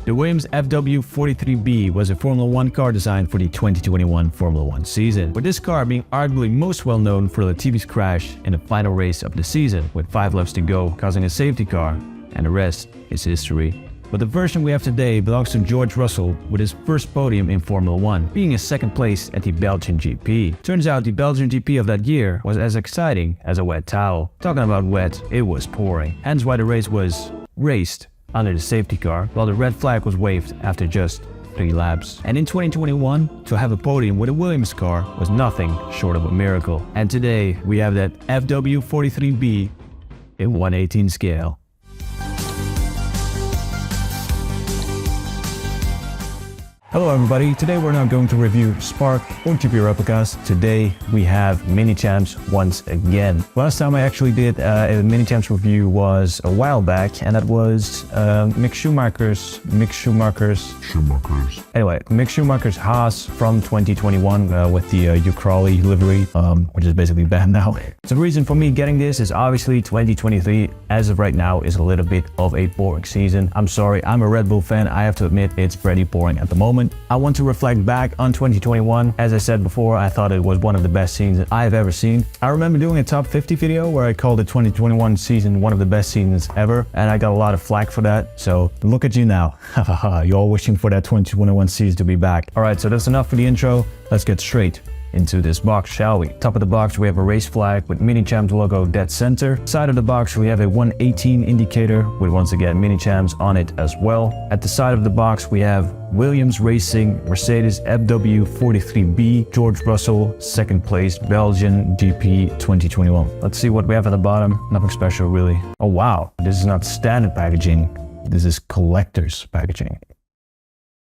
The Williams FW43B was a Formula 1 car designed for the 2021 Formula 1 season, with this car being arguably most well known for Latifi's crash in the final race of the season, with 5 laps to go, causing a safety car, and the rest is history. But the version we have today belongs to George Russell with his first podium in Formula 1, being in second place at the Belgian GP. Turns out the Belgian GP of that year was as exciting as a wet towel. Talking about wet, it was pouring, hence why the race was raced under the safety car, while the red flag was waved after just 3 laps. And in 2021, to have a podium with a Williams car was nothing short of a miracle. And today, we have that FW43B in 1/18 scale. Hello everybody, today we're not going to review Spark or GP replicas. Today we have Minichamps once again. Last time I actually did a Minichamps review was a while back, and that was Mick Schumacher's Haas from 2021 with the Ucrali livery, which is basically banned now. So the reason for me getting this is obviously 2023 as of right now is a little bit of a boring season. I'm sorry, I'm a Red Bull fan, I have to admit it's pretty boring at the moment. I want to reflect back on 2021. As I said before, I thought it was one of the best seasons I've ever seen. I remember doing a top 50 video where I called the 2021 season one of the best seasons ever, and I got a lot of flack for that. So look at you now. You're all wishing for that 2021 season to be back. Alright, so that's enough for the intro. Let's get straight into this box, shall we? Top of the box we have a race flag with Minichamps logo dead center. Side of the box we have a 118 indicator with once again Minichamps on it as well. At the side of the box we have Williams Racing Mercedes FW43B George Russell second place Belgian GP 2021. Let's see what we have at the bottom. Nothing special really. Oh wow, this is not standard packaging. This is collector's packaging.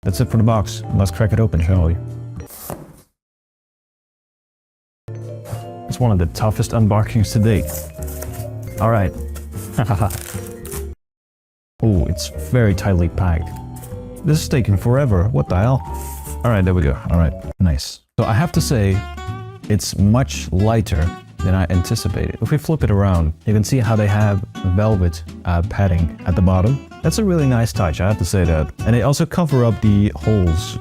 That's it for the box. Let's crack it open, shall we? It's one of the toughest unboxings to date. Alright. Oh, it's very tightly packed. This is taking forever. What the hell? Alright, there we go. Alright, nice. So I have to say, it's much lighter than I anticipated. If we flip it around, you can see how they have velvet padding at the bottom. That's a really nice touch, I have to say that. And they also cover up the holes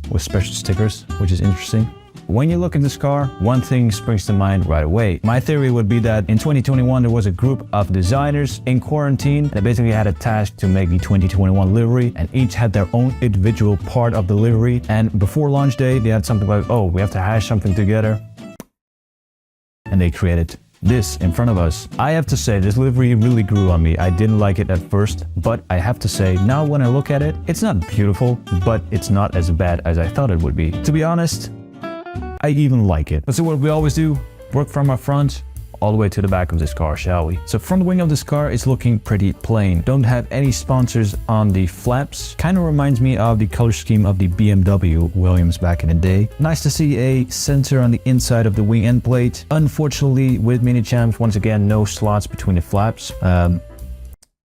with special stickers, which is interesting. When you look at this car, one thing springs to mind right away. My theory would be that in 2021 there was a group of designers in quarantine that basically had a task to make the 2021 livery, and each had their own individual part of the livery, and before launch day they had something like, oh, we have to hash something together, and they created this in front of us. I have to say, this livery really grew on me. I didn't like it at first, but I have to say, now when I look at it, it's not beautiful, but it's not as bad as I thought it would be. To be honest, I even like it. Let's do what we always do, work from our front all the way to the back of this car, shall we? So front wing of this car is looking pretty plain. Don't have any sponsors on the flaps. Kind of reminds me of the color scheme of the BMW Williams back in the day. Nice to see a sensor on the inside of the wing end plate. Unfortunately, with Minichamps, once again, no slots between the flaps.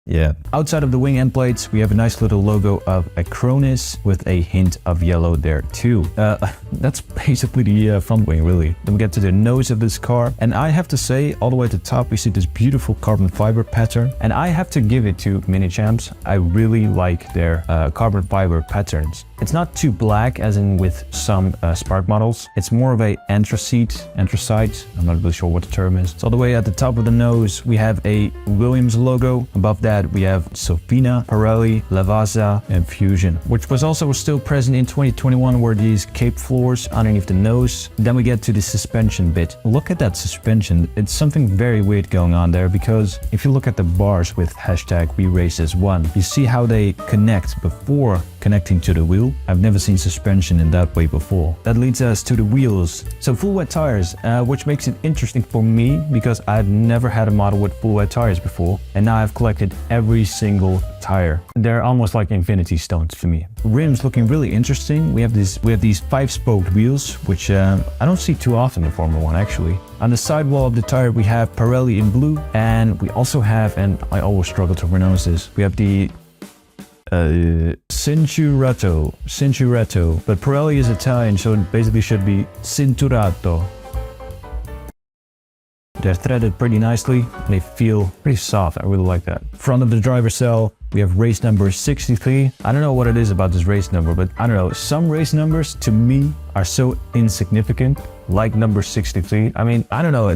Yeah. Outside of the wing end plates, we have a nice little logo of Acronis with a hint of yellow there too. That's basically the front wing, really. Then we get to the nose of this car, and I have to say, all the way at the top, we see this beautiful carbon fiber pattern, and I have to give it to Minichamps. I really like their carbon fiber patterns. It's not too black as in with some Spark models. It's more of a anthracite. I'm not really sure what the term is. So all the way at the top of the nose, we have a Williams logo. Above that, we have Sofina, Pirelli, Lavazza, and Fusion, which was also still present in 2021, were these cape floors underneath the nose. Then we get to the suspension bit. Look at that suspension. It's something very weird going on there, because if you look at the bars with hashtag WeRaceAs1, you see how they connect before connecting to the wheel. I've never seen suspension in that way before. That leads us to the wheels. So full wet tires, which makes it interesting for me because I've never had a model with full wet tires before, and now I've collected every single tire. They're almost like infinity stones to me. Rims looking really interesting. We have these 5-spoked wheels, which I don't see too often in Formula 1 actually. On the sidewall of the tire we have Pirelli in blue, and we also have, and I always struggle to pronounce this, we have the Cinturato, but Pirelli is Italian, so it basically should be Cinturato. They're threaded pretty nicely and they feel pretty soft. I really like that. Front of the driver's cell, We have race number 63. I don't know what it is about this race number, but I don't know. Some race numbers to me are so insignificant, like number 63. I mean, I don't know.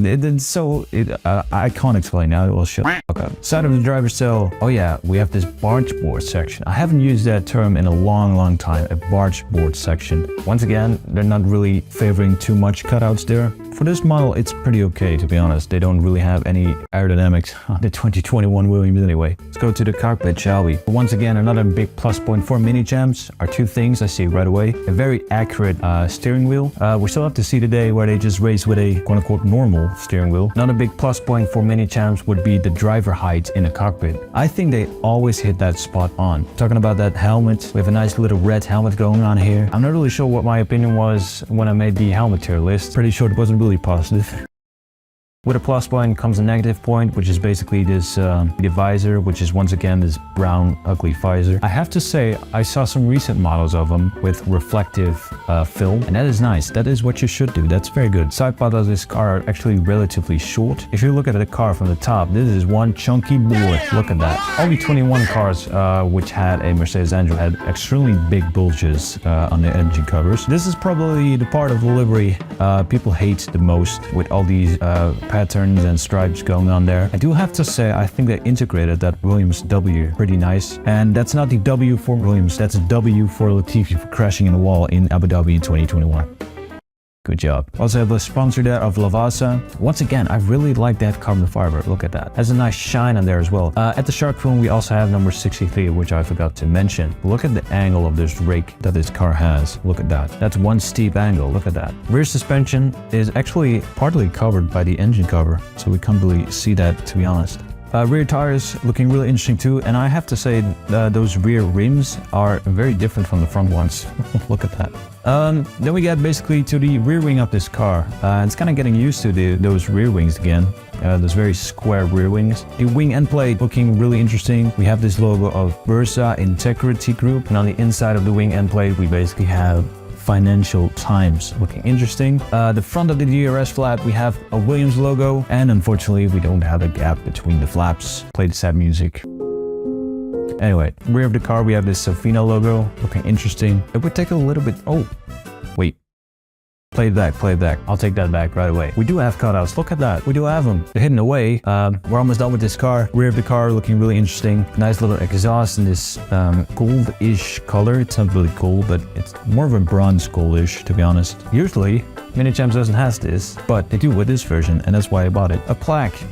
I can't explain now. Well, shut the fuck up. Side of the driver's cell. Oh yeah, we have this barge board section. I haven't used that term in a long time. A barge board section. Once again, they're not really favoring too much cutouts there. For this model, it's pretty okay, to be honest. They don't really have any aerodynamics on the 2021 Williams anyway. Let's go to the cockpit, shall we? Once again, another big plus point for Minichamps are two things I see right away. A very accurate steering wheel. We still have to see today where they just race with a quote-unquote normal steering wheel. Another big plus point for Minichamps would be the driver height in the cockpit. I think they always hit that spot on. Talking about that helmet, we have a nice little red helmet going on here. I'm not really sure what my opinion was when I made the helmet tier list. Pretty sure it wasn't really positive. With a plus point comes a negative point, which is basically this the visor, which is once again this brown ugly visor. I have to say, I saw some recent models of them with reflective film, and that is nice. That is what you should do. That's very good. Side part of this car are actually relatively short. If you look at the car from the top, this is one chunky boy. Look at that. Only 21 cars which had a Mercedes engine had extremely big bulges on the engine covers. This is probably the part of the livery people hate the most, with all these patterns and stripes going on there. I do have to say, I think they integrated that Williams W pretty nice. And that's not the W for Williams, that's a W for Latifi for crashing in the wall in Abu Dhabi in 2021. Good job. Also have a sponsor there of Lavazza. Once again, I really like that carbon fiber. Look at that. Has a nice shine on there as well. At the shark fin, we also have number 63, which I forgot to mention. Look at the angle of this rake that this car has. Look at that. That's one steep angle. Look at that. Rear suspension is actually partly covered by the engine cover, so we can't really see that, to be honest. Rear tires looking really interesting too, and I have to say those rear rims are very different from the front ones. Look at that. Then we get basically to the rear wing of this car. It's kind of getting used to those rear wings again. Those very square rear wings. The wing end plate looking really interesting. We have this logo of Bursa Integrity Group, and on the inside of the wing end plate we basically have Financial Times, looking interesting. The front of the DRS flap, we have a Williams logo, and unfortunately we don't have a gap between the flaps. Play the sad music. Anyway, rear of the car we have this Sofina logo, looking interesting. It would take a little bit, oh, wait. Play it back. I'll take that back right away. We do have cutouts. Look at that. We do have them. They're hidden away. We're almost done with this car. Rear of the car looking really interesting. Nice little exhaust in this gold-ish color. It's not really gold, but it's more of a bronze goldish, to be honest. Usually, Minichamps doesn't have this, but they do with this version, and that's why I bought it. A plaque.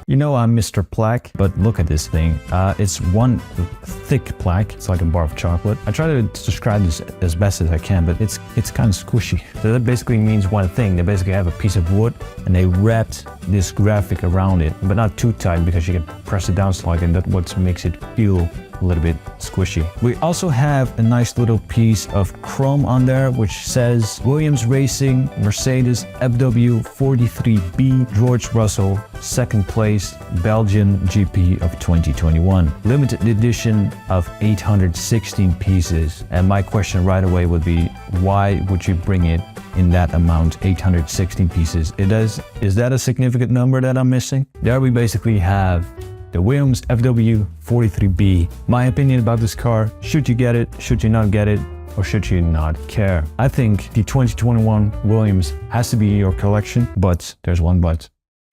You know I'm Mr. Plaque, but look at this thing. It's one thick plaque. It's like a bar of chocolate. I try to describe this as best as I can, but it's kind of squishy. So that basically means one thing. They basically have a piece of wood and they wrapped this graphic around it, but not too tight because you can press it down slightly, and that's what makes it feel a little bit squishy. We also have a nice little piece of chrome on there which says Williams Racing Mercedes FW43B George Russell, second place, Belgian GP of 2021. Limited edition of 816 pieces. And my question right away would be, why would you bring it in that amount, 816 pieces? Is that a significant number that I'm missing? There we basically have the Williams FW43B. My opinion about this car: should you get it, should you not get it, or should you not care? I think the 2021 Williams has to be in your collection, but there's one but.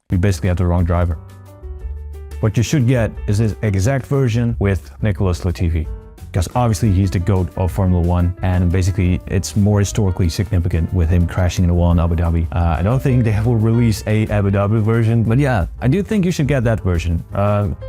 We basically have the wrong driver. What you should get is this exact version with Nicholas Latifi, because obviously he's the GOAT of Formula 1, and basically it's more historically significant with him crashing in the wall in Abu Dhabi. I don't think they will release a Abu Dhabi version, but yeah, I do think you should get that version.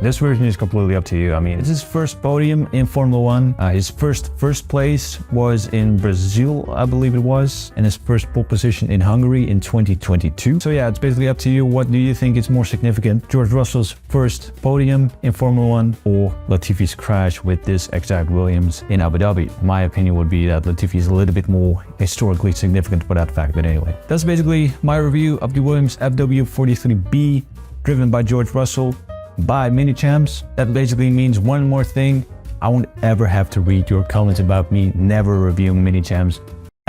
This version is completely up to you. I mean, it's his first podium in Formula 1. His first place was in Brazil, I believe it was, and his first pole position in Hungary in 2022. So yeah, it's basically up to you. What do you think is more significant? George Russell's first podium in Formula 1 or Latifi's crash with this exact Williams in Abu Dhabi? My opinion would be that Latifi is a little bit more historically significant for that fact, but anyway. That's basically my review of the Williams FW43B, driven by George Russell, by Minichamps. That basically means one more thing: I won't ever have to read your comments about me never reviewing Minichamps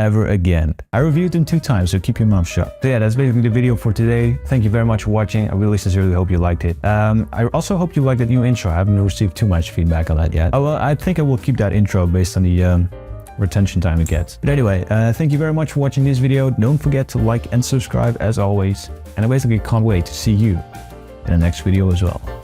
ever again. I reviewed them 2 times, so keep your mouth shut. So yeah, that's basically the video for today. Thank you very much for watching. I really sincerely hope you liked it. I also hope you liked that new intro. I haven't received too much feedback on that yet. Oh well, I think I will keep that intro based on the retention time it gets. But anyway, thank you very much for watching this video. Don't forget to like and subscribe as always. And I basically can't wait to see you in the next video as well.